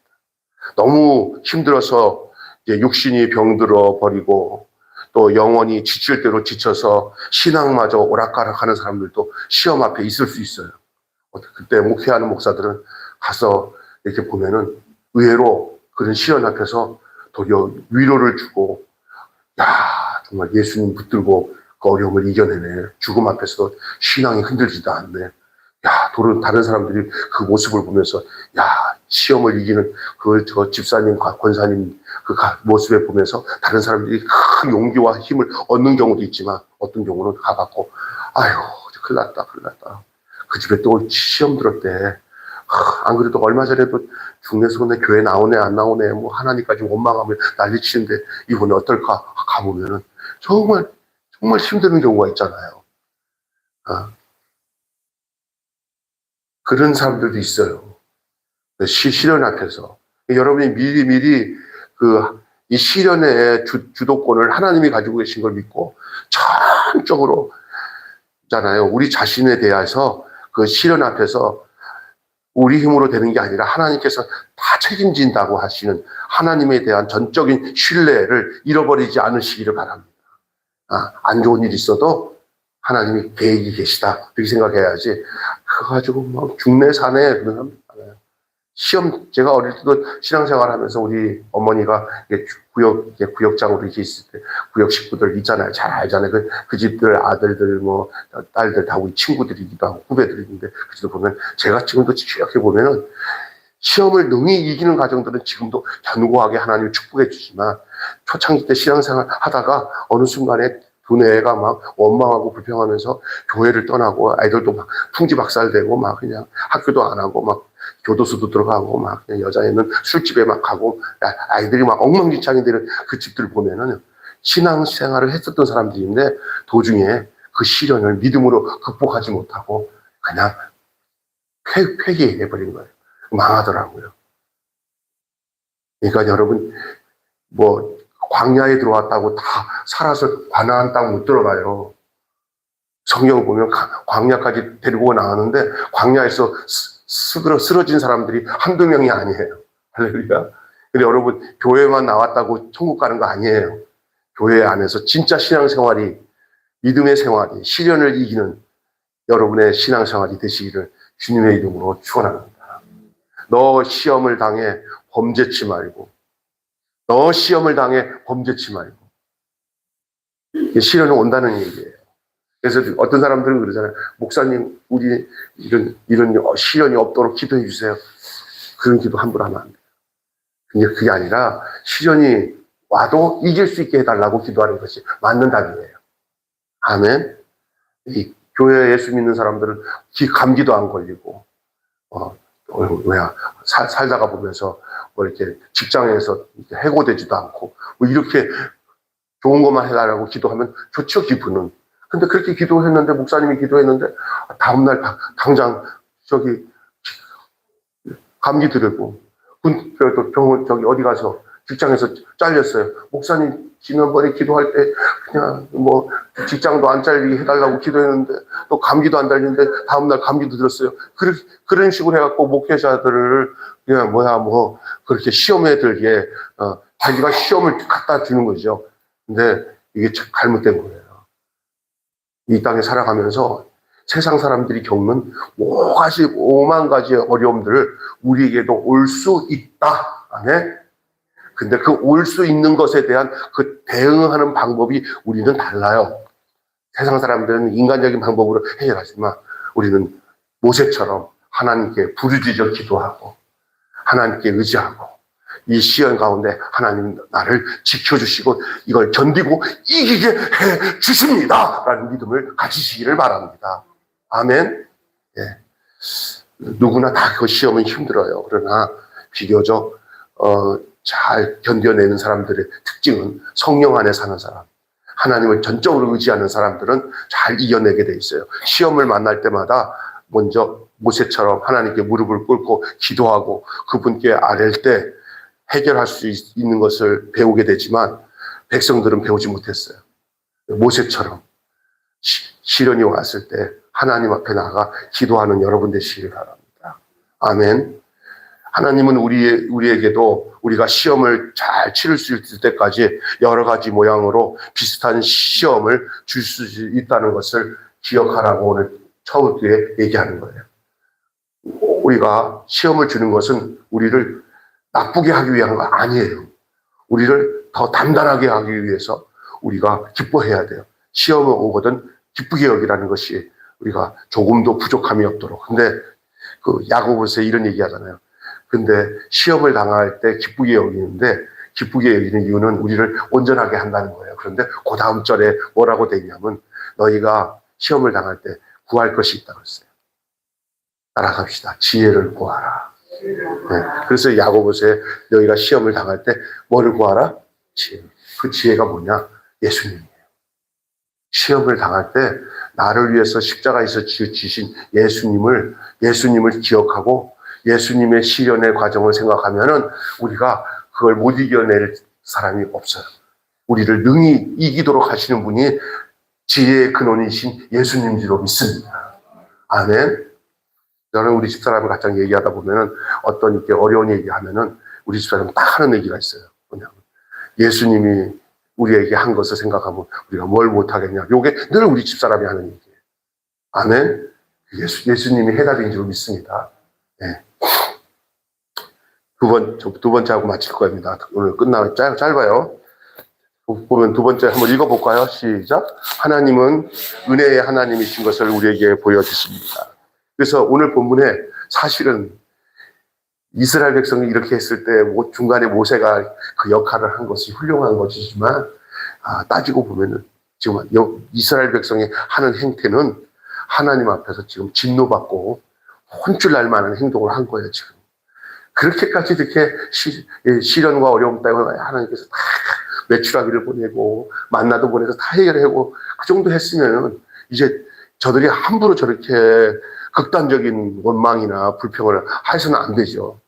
너무 힘들어서 이제 육신이 병들어 버리고 또 영혼이 지칠 대로 지쳐서 신앙마저 오락가락하는 사람들도 시험 앞에 있을 수 있어요. 그때 목회하는 목사들은 가서 이렇게 보면은 의외로 그런 시련 앞에서 도리어 위로를 주고, 야, 정말 예수님 붙들고 그 어려움을 이겨내네. 죽음 앞에서도 신앙이 흔들지도 않네. 야, 다른 사람들이 그 모습을 보면서, 야, 시험을 이기는 저 집사님, 권사님 그 모습에 보면서 다른 사람들이 큰 용기와 힘을 얻는 경우도 있지만 어떤 경우는 가갖고, 아유, 큰일 났다. 그 집에 또 시험 들었대. 안 그래도 얼마 전에도 중내성내 교회 나오네 안 나오네 뭐 하나님까지 원망하면 난리치는데 이번에 어떨까 가보면은 정말 힘드는 경우가 있잖아요. 그런 사람들도 있어요. 시련 앞에서 여러분이 미리 이 시련의 주도권을 하나님이 가지고 계신 걸 믿고 전적으로 있잖아요. 우리 자신에 대해서 그 시련 앞에서 우리 힘으로 되는 게 아니라 하나님께서 다 책임진다고 하시는 하나님에 대한 전적인 신뢰를 잃어버리지 않으시기를 바랍니다. 안 좋은 일이 있어도 하나님이 계획이 계시다. 그렇게 생각해야지. 그거 가지고 막 중내산에 그런 사람 많아요. 시험, 제가 어릴 때도 신앙생활 하면서 우리 어머니가 구역장으로 이렇게 있을 때 구역 식구들 있잖아요. 잘 알잖아요. 그 집들 아들들 뭐 딸들 다 우리 친구들이기도 하고 후배들인데 그 집들 보면 제가 지금도 이렇게 보면은 시험을 능히 이기는 가정들은 지금도 견고하게 하나님이 축복해 주지만 초창기 때 신앙생활 하다가 어느 순간에 두뇌가 막 원망하고 불평하면서 교회를 떠나고 아이들도 막 풍지박살되고 막 그냥 학교도 안 하고 막 교도소도 들어가고 막 그냥 여자애는 술집에 막 가고 아이들이 막 엉망진창이 되는 그 집들 보면은 신앙생활을 했었던 사람들인데 도중에 그 시련을 믿음으로 극복하지 못하고 그냥 폐기해버린 거예요. 망하더라고요. 그러니까 여러분 뭐 광야에 들어왔다고 다 살아서 가나안 땅 못 들어가요. 성경을 보면 광야까지 데리고 나가는데 광야에서 쓰러진 사람들이 한두 명이 아니에요. 할렐루야. 근데 여러분 교회만 나왔다고 천국 가는 거 아니에요. 교회 안에서 진짜 신앙생활이 믿음의 생활이 시련을 이기는 여러분의 신앙생활이 되시기를 주님의 이름으로 축원합니다. 너 시험을 당해 범죄치 말고 시련은 온다는 얘기예요. 그래서 어떤 사람들은 그러잖아요. 목사님, 우리 이런 시련이 없도록 기도해 주세요. 그런 기도 함부로 하면 안 돼요. 근데 그게 아니라 시련이 와도 이길 수 있게 해달라고 기도하는 것이 맞는 답이에요. 아멘. 이 교회에 예수 믿는 사람들은 감기도 안 걸리고, 살다가 보면서 뭐 이렇게 직장에서 해고되지도 않고, 뭐 이렇게 좋은 것만 해달라고 기도하면 좋죠, 기분은. 근데 그렇게 기도했는데, 목사님이 기도했는데, 다음날 당장 감기 들고, 병원 어디 가서 직장에서 잘렸어요. 목사님 지난번에 기도할 때 그냥 뭐 직장도 안 잘리게 해달라고 기도했는데 또 감기도 안 달리는데 다음날 감기도 들었어요. 그런 식으로 해갖고 목회자들을 그냥 그렇게 시험에 들게 자기가 시험을 갖다 주는 거죠. 근데 이게 잘못된 거예요. 이 땅에 살아가면서 세상 사람들이 겪는 오만 가지 어려움들을 우리에게도 올 수 있다. 아멘. 근데 그 올 수 있는 것에 대한 그 대응하는 방법이 우리는 달라요. 세상 사람들은 인간적인 방법으로 해결하지만 우리는 모세처럼 하나님께 부르짖어 기도하고 하나님께 의지하고 이 시련 가운데 하나님 나를 지켜주시고 이걸 견디고 이기게 해 주십니다. 라는 믿음을 가지시기를 바랍니다. 아멘. 예. 누구나 다 그 시험은 힘들어요. 그러나 비교적 잘 견뎌내는 사람들의 특징은 성령 안에 사는 사람, 하나님을 전적으로 의지하는 사람들은 잘 이겨내게 돼 있어요. 시험을 만날 때마다 먼저 모세처럼 하나님께 무릎을 꿇고 기도하고 그분께 아랠 때 해결할 수 있는 것을 배우게 되지만 백성들은 배우지 못했어요. 모세처럼 시련이 왔을 때 하나님 앞에 나가 기도하는 여러분 되시길 바랍니다. 아멘. 하나님은 우리에게도 우리가 시험을 잘 치를 수 있을 때까지 여러 가지 모양으로 비슷한 시험을 줄 수 있다는 것을 기억하라고 오늘 처음에 얘기하는 거예요. 우리가 시험을 주는 것은 우리를 나쁘게 하기 위한 거 아니에요. 우리를 더 단단하게 하기 위해서 우리가 기뻐해야 돼요. 시험이 오거든 기쁘게 여기라는 것이 우리가 조금도 부족함이 없도록. 근데 그 야고보서 이런 얘기 하잖아요. 근데 시험을 당할 때 기쁘게 여기는데 기쁘게 여기는 이유는 우리를 온전하게 한다는 거예요. 그런데 그 다음 절에 뭐라고 되냐면 너희가 시험을 당할 때 구할 것이 있다고 했어요. 따라갑시다. 지혜를 구하라. 네. 그래서 야고보서에 너희가 시험을 당할 때 뭐를 구하라? 지혜. 그 지혜가 뭐냐? 예수님이에요. 시험을 당할 때 나를 위해서 십자가에서 지신 예수님을 기억하고 예수님의 시련의 과정을 생각하면은 우리가 그걸 못 이겨낼 사람이 없어요. 우리를 능히 이기도록 하시는 분이 지혜의 근원이신 예수님지로 믿습니다. 아멘. 저는 우리 집사람을 가장 얘기하다 보면은 어떤 이렇게 어려운 얘기하면은 우리 집사람은 딱 하는 얘기가 있어요. 뭐냐면 예수님이 우리에게 한 것을 생각하면 우리가 뭘 못하겠냐. 요게 늘 우리 집사람이 하는 얘기예요. 아멘. 예수님이 해답인 줄 믿습니다. 네. 두 번째 하고 마칠 겁니다. 오늘 끝나면 짧아요. 보면 두 번째 한번 읽어볼까요? 시작. 하나님은 은혜의 하나님이신 것을 우리에게 보여주십니다. 그래서 오늘 본문에 사실은 이스라엘 백성이 이렇게 했을 때 중간에 모세가 그 역할을 한 것이 훌륭한 것이지만 따지고 보면은 지금 이스라엘 백성이 하는 행태는 하나님 앞에서 지금 진노받고 혼쭐 날 만한 행동을 한 거예요. 지금 그렇게까지 이렇게 시련과 어려움 때문에 하나님께서 다 메추라기를 보내고 만나도 보내서 다 해결하고 그 정도 했으면은 이제 저들이 함부로 저렇게 극단적인 원망이나 불평을 해서는 안 되죠.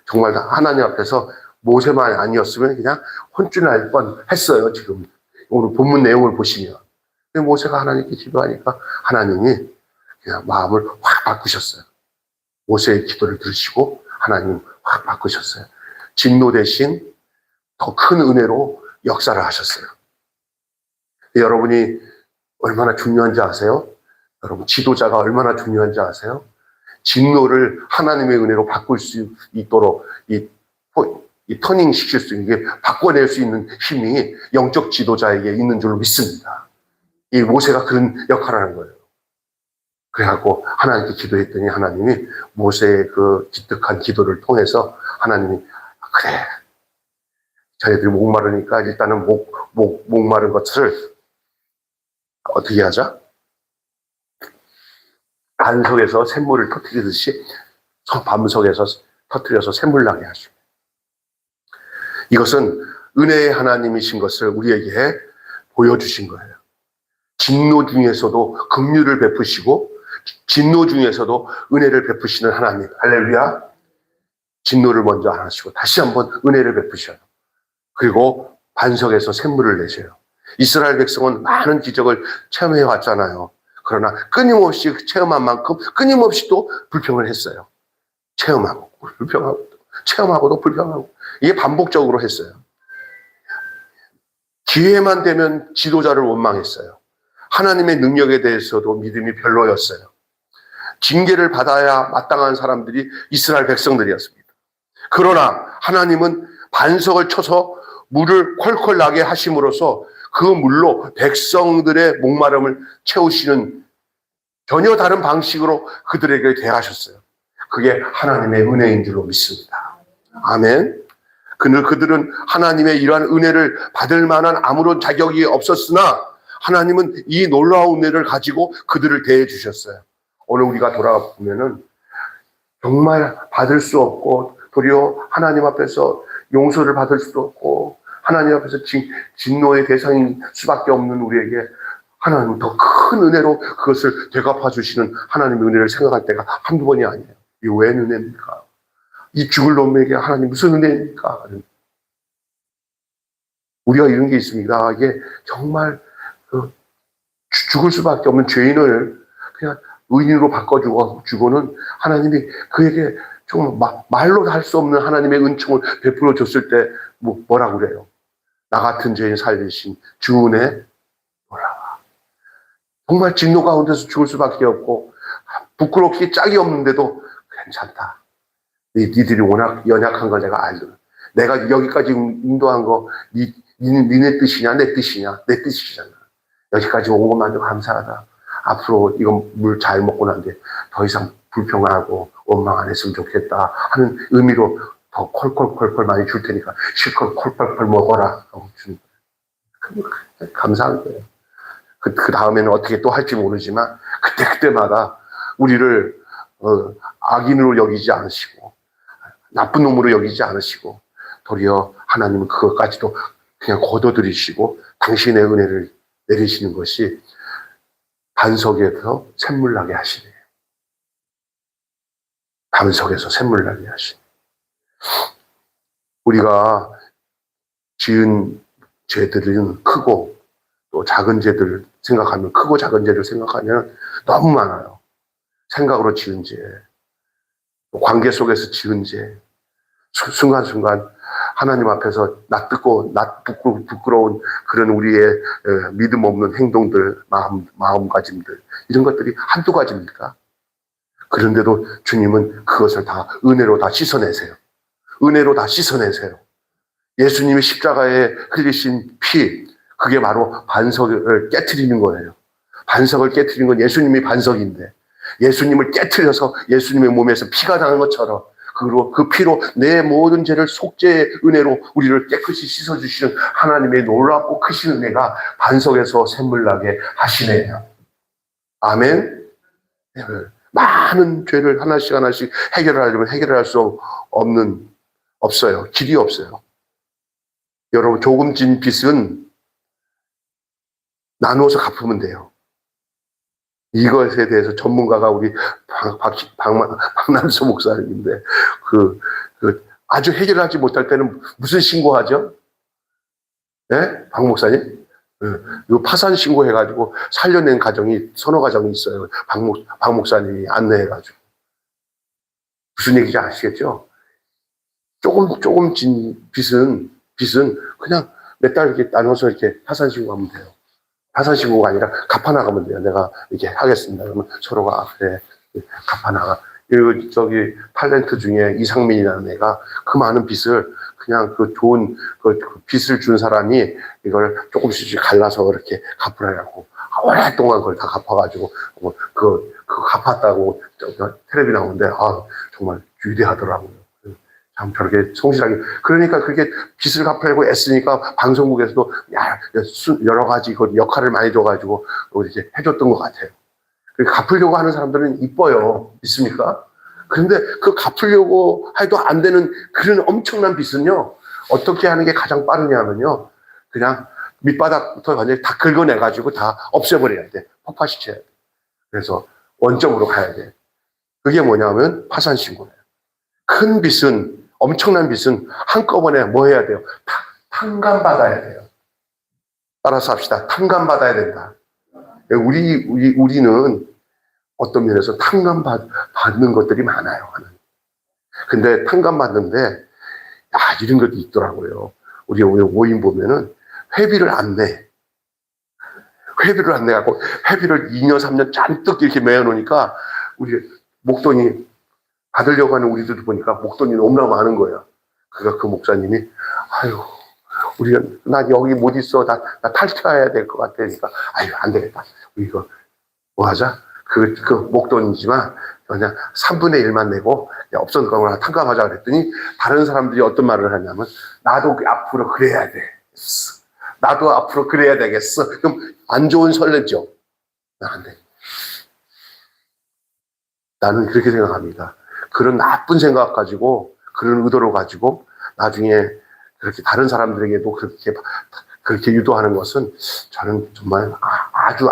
정말 하나님 앞에서 모세만 아니었으면 그냥 혼쭐 날 뻔했어요. 지금 오늘 본문 내용을 보시면 모세가 하나님께 기도하니까 하나님이 그냥 마음을 확 바꾸셨어요. 모세의 기도를 들으시고 하나님 확 바꾸셨어요. 진노 대신 더 큰 은혜로 역사를 하셨어요. 여러분이 얼마나 중요한지 아세요? 여러분 지도자가 얼마나 중요한지 아세요? 진노를 하나님의 은혜로 바꿀 수 있도록 이 터닝 시킬 수 있는 게 바꿔낼 수 있는 힘이 영적 지도자에게 있는 줄로 믿습니다. 이 모세가 그런 역할을 하는 거예요. 그래갖고 하나님께 기도했더니 하나님이 모세의 그 기특한 기도를 통해서 하나님이 그래 자기들이 목마르니까 일단은 목마른 것을 어떻게 하자? 반석에서 샘물을 터뜨리듯이 밤석에서 터뜨려서 샘물 나게 하십니다. 이것은 은혜의 하나님이신 것을 우리에게 보여주신 거예요. 진노 중에서도 긍휼을 베푸시고 진노 중에서도 은혜를 베푸시는 하나님. 할렐루야. 진노를 먼저 안 하시고 다시 한번 은혜를 베푸셔요. 그리고 반석에서 샘물을 내셔요. 이스라엘 백성은 많은 기적을 체험해 왔잖아요. 그러나 끊임없이 체험한 만큼 끊임없이 또 불평을 했어요. 체험하고 불평하고 체험하고도 불평하고 이게 반복적으로 했어요. 기회만 되면 지도자를 원망했어요. 하나님의 능력에 대해서도 믿음이 별로였어요. 징계를 받아야 마땅한 사람들이 이스라엘 백성들이었습니다. 그러나 하나님은 반석을 쳐서 물을 콸콸 나게 하심으로써 그 물로 백성들의 목마름을 채우시는 전혀 다른 방식으로 그들에게 대하셨어요. 그게 하나님의 은혜인 줄로 믿습니다. 아멘. 그들은 하나님의 이러한 은혜를 받을 만한 아무런 자격이 없었으나 하나님은 이 놀라운 은혜를 가지고 그들을 대해 주셨어요. 오늘 우리가 돌아가 보면은 정말 받을 수 없고 도리어 하나님 앞에서 용서를 받을 수도 없고 하나님 앞에서 진노의 대상인 수밖에 없는 우리에게 하나님은 더 큰 은혜로 그것을 되갚아 주시는 하나님의 은혜를 생각할 때가 한두 번이 아니에요. 이게 웬 은혜입니까? 이 죽을 놈에게 하나님 무슨 은혜입니까? 우리가 이런 게 있습니다. 이게 정말 죽을 수밖에 없는 죄인을 그냥 의인으로 바꿔주고는 하나님이 그에게 정말 말로 할 수 없는 하나님의 은총을 베풀어 줬을 때 뭐라고 그래요? 나 같은 죄인 살리신 주 은혜 놀라워. 정말 진노 가운데서 죽을 수밖에 없고 부끄럽게 짝이 없는데도 괜찮다. 니들이 워낙 연약한 거 내가 알거든. 내가 여기까지 인도한 거 니네 뜻이냐 내 뜻이냐 내 뜻이잖아. 여기까지 온 것만도 감사하다. 앞으로 이거 물 잘 먹고 난 뒤에 더 이상 불평하고 원망 안 했으면 좋겠다 하는 의미로 더 콜콜콜콜 많이 줄 테니까 실컷 콜콜콜 먹어라 하고 주는 거예요. 감사한 거예요. 그 다음에는 어떻게 또 할지 모르지만 그때마다 우리를 악인으로 여기지 않으시고 나쁜 놈으로 여기지 않으시고 도리어 하나님은 그것까지도 그냥 거둬들이시고 당신의 은혜를 내리시는 것이 반석에서 샘물 나게 하시네요. 반석에서 샘물 나게 하시네요. 우리가 지은 죄들은 크고 또 작은 죄들을 생각하면 크고 작은 죄를 생각하면 너무 많아요. 생각으로 지은 죄, 관계 속에서 지은 죄, 순간순간 하나님 앞에서 부끄러운 그런 우리의 믿음 없는 행동들, 마음가짐들 이런 것들이 한두 가지입니까? 그런데도 주님은 그것을 다 은혜로 다 씻어내세요. 은혜로 다 씻어내세요. 예수님이 십자가에 흘리신 피, 그게 바로 반석을 깨트리는 거예요. 반석을 깨트리는 건 예수님이 반석인데 예수님을 깨트려서 예수님의 몸에서 피가 나는 것처럼 그 피로 내 모든 죄를 속죄의 은혜로 우리를 깨끗이 씻어주시는 하나님의 놀랍고 크신 은혜가 반석에서 샘물나게 하시네요. 아멘. 많은 죄를 하나씩 해결하려면 해결할 수 없어요. 길이 없어요. 여러분 조금 진 빚은 나누어서 갚으면 돼요. 이것에 대해서 전문가가 우리 박남수 목사님인데 아주 해결하지 못할 때는 무슨 신고하죠? 네? 박 목사님? 이 파산 신고해가지고 살려낸 가정이 서너 가정이 있어요. 박 목사님이 안내해가지고 무슨 얘기인지 아시겠죠? 조금 진 빚은 그냥 몇 달 이렇게 나눠서 이렇게 파산 신고하면 돼요. 파산 신고가 아니라 갚아나가면 돼요. 내가 이렇게 하겠습니다. 그러면 서로가 그래 갚아나가. 저기 탤런트 중에 이상민이라는 애가 그 많은 빚을 그냥 그 좋은 그 빚을 준 사람이 이걸 조금씩 갈라서 이렇게 갚으라고 오랫동안 그걸 다 갚아가지고 그 갚았다고 텔레비 나오는데 정말 위대하더라고요. 참 저렇게 성실하게 그러니까 그렇게 빚을 갚으려고 애쓰니까 방송국에서도 여러 가지 그 역할을 많이 줘가지고 이렇게 해줬던 것 같아요. 갚으려고 하는 사람들은 이뻐요. 있습니까? 그런데 그 갚으려고 해도 안 되는 그런 엄청난 빚은요, 어떻게 하는 게 가장 빠르냐면요, 그냥 밑바닥부터 완전히 다 긁어내가지고 다 없애버려야 돼. 폭파시켜야 돼. 그래서 원점으로 가야 돼. 그게 뭐냐면 파산신고예요. 큰 빚은, 엄청난 빚은 한꺼번에 뭐 해야 돼요? 탕감받아야 돼요. 따라서 합시다. 탕감받아야 된다. 우리는 어떤 면에서 탕감받는 것들이 많아요. 근데 탕감받는데, 이런 것도 있더라고요. 우리 오인 보면은 회비를 안 내. 회비를 안 내갖고 회비를 2년, 3년 잔뜩 이렇게 매어놓으니까 우리 목돈이 받으려고 하는 우리들 보니까 목돈이 너무나 많은 거야. 그러니까 그 목사님이 아유, 나 여기 못 있어. 나 탈퇴해야 될 것 같아. 그러니까 아유, 안 되겠다. 우리 이거 뭐 하자? 그 목돈이지만 그냥 3분의 1만 내고 없어도 거나 탕감하자 그랬더니 다른 사람들이 어떤 말을 하냐면 나도 앞으로 그래야 돼. 나도 앞으로 그래야 되겠어. 그럼 안 좋은 설레죠. 안 돼. 나는 그렇게 생각합니다. 그런 나쁜 생각 가지고 그런 의도로 가지고 나중에 그렇게 다른 사람들에게도 그렇게 유도하는 것은 저는 정말 아주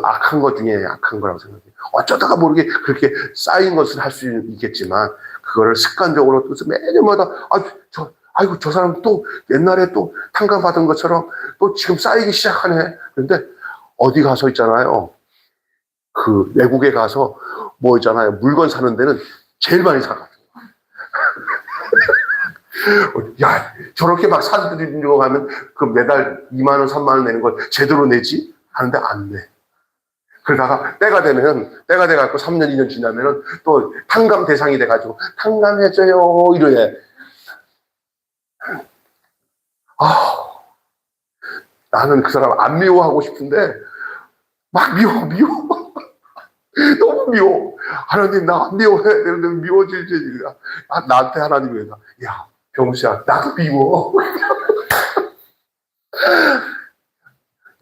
악한 것 중에 악한 거라고 생각해요. 어쩌다가 모르게 그렇게 쌓인 것을 할 수 있겠지만 그거를 습관적으로 또 매년마다 아이고 저 사람 또 옛날에 또 탕감 받은 것처럼 또 지금 쌓이기 시작하네. 그런데 어디 가서 있잖아요. 그 외국에 가서 뭐 있잖아요. 물건 사는 데는 제일 많이 사가. 야, 저렇게 막 사들이려고 가면 그 매달 2만 원, 3만 원 내는 걸 제대로 내지? 하는데 안 내. 그러다가 때가 돼갖고 3년, 2년 지나면은 또 탕감 대상이 돼가지고 탕감해줘요. 이러네. 나는 그 사람 안 미워하고 싶은데 막 미워. 너무 미워. 하나님 나 안 미워해. 이러는데 미워질지. 나한테 하나님이 왜 야, 병수야 나도 미워.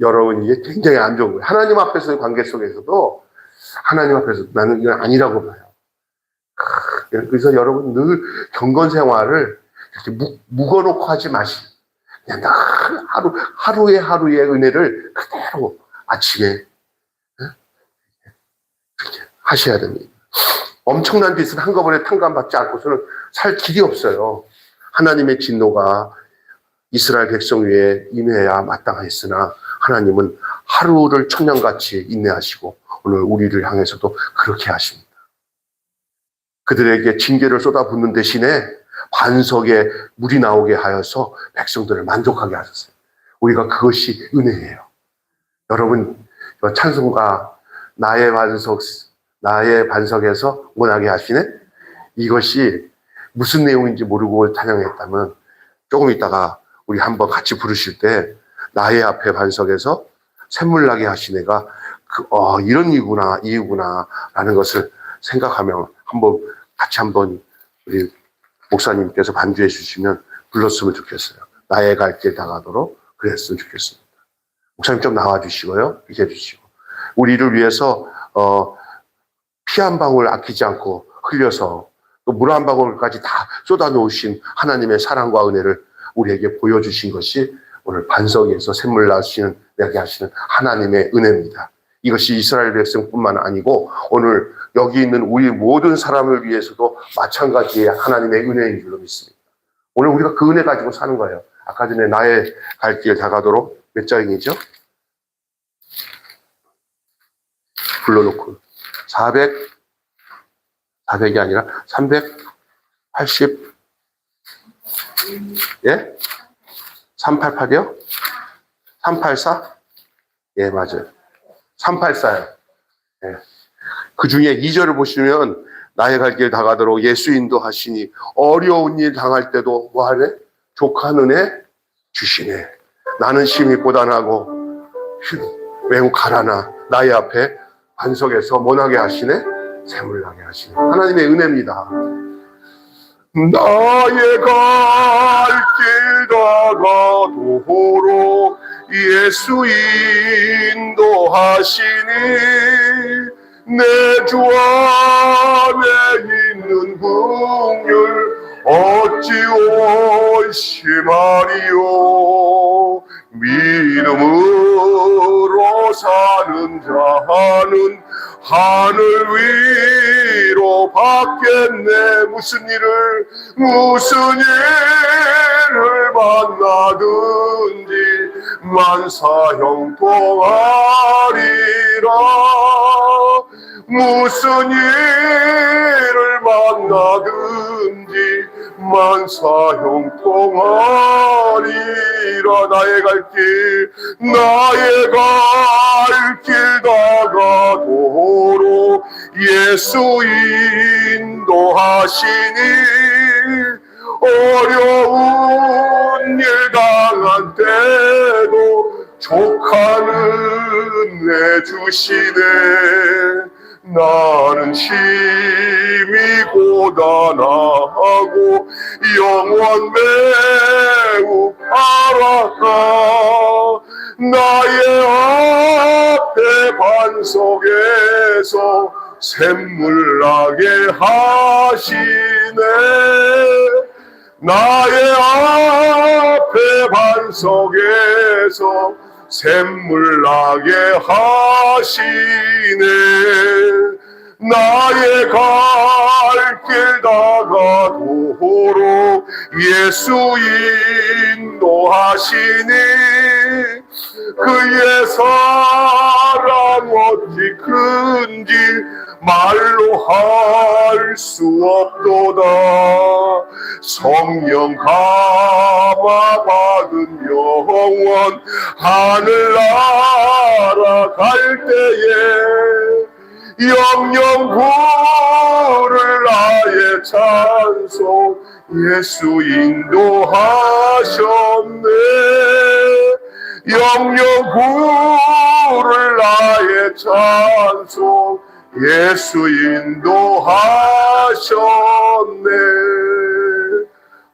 여러분 이게 굉장히 안 좋은 거예요. 하나님 앞에서의 관계 속에서도 하나님 앞에서 나는 이건 아니라고 봐요. 그래서 여러분 늘 경건 생활을 이렇게 묵어놓고 하지 마시고 그냥 늘 하루의 은혜를 그대로 아침에 그렇게 하셔야 됩니다. 엄청난 빚을 한꺼번에 탕감받지 않고서는 살 길이 없어요. 하나님의 진노가 이스라엘 백성 위에 임해야 마땅했으나 하나님은 하루를 천년같이 인내하시고 오늘 우리를 향해서도 그렇게 하십니다. 그들에게 징계를 쏟아붓는 대신에 반석에 물이 나오게 하여서 백성들을 만족하게 하셨어요. 우리가 그것이 은혜예요. 여러분 찬송가 나의 반석에서 원하게 하시네? 이것이 무슨 내용인지 모르고 찬양했다면 조금 있다가 우리 한번 같이 부르실 때 나의 앞에 반석에서 샘물 나게 하시네가 이런 이유구나 라는 것을 생각하면 한번 우리 목사님께서 반주해 주시면 불렀으면 좋겠어요. 나의 갈 길 다가도록 그랬으면 좋겠습니다. 목사님 좀 나와 주시고요. 이렇게 해주시고 우리를 위해서 피 한 방울 아끼지 않고 흘려서 또 물 한 방울까지 다 쏟아놓으신 하나님의 사랑과 은혜를 우리에게 보여주신 것이 오늘 반석에서 샘물 나게 하시는 하나님의 은혜입니다. 이것이 이스라엘 백성뿐만 아니고 오늘 여기 있는 우리 모든 사람을 위해서도 마찬가지의 하나님의 은혜인 줄로 믿습니다. 오늘 우리가 그 은혜 가지고 사는 거예요. 아까 전에 나의 갈 길 다가도록 몇 장이죠? 불러놓고 400이 아니라 380 예? 388이요? 384? 예, 맞아요. 384요. 예. 그 중에 2절을 보시면 나의 갈 길 다가도록 예수 인도하시니 어려운 일 당할 때도 뭐하네? 족한 은혜 주시네. 나는 심히 고단하고 매우 가라나 나의 앞에 반석에서 원하게 하시네. 샘을 나게 하시네. 하나님의 은혜입니다. 나의 갈 길 다가도록 예수 인도하시니 내 주 안에 있는 긍휼 어찌 올심하리요. 믿음으로 사는 자는 하늘 위로 받겠네. 무슨 일을 만나든지 만사형통하리라. 무슨 일을 만나든지 만사 형통하리라. 나의 갈 길 다가도록 예수 인도하시니 어려운 일 당한 때도 족하는 내 주시네. 나는 심히 고단하고 영원 매우 알았다. 나의 앞에 반석에서 샘물 나게 하시네. 나의 앞에 반석에서 샘물 나게 하시네. 나의 갈 길 다가도록 예수 인도하시니 그의 사랑 어찌 큰지 말로 할 수 없도다. 성령 감화 받은 영원 하늘나라 갈 때에 영영 부를 나의 찬송 예수 인도하셨네. 영영 부를 나의 찬송 예수 인도하셨네.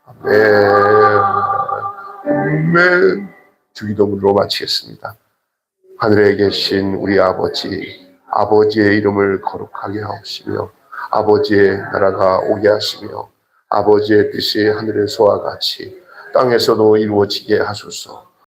아멘. 아멘. 주기도문으로 마치겠습니다. 하늘에 계신 우리 아버지의 이름을 거룩하게 하옵시며 아버지의 나라가 오게 하시며 아버지의 뜻이 하늘에서와 같이 땅에서도 이루어지게 하소서.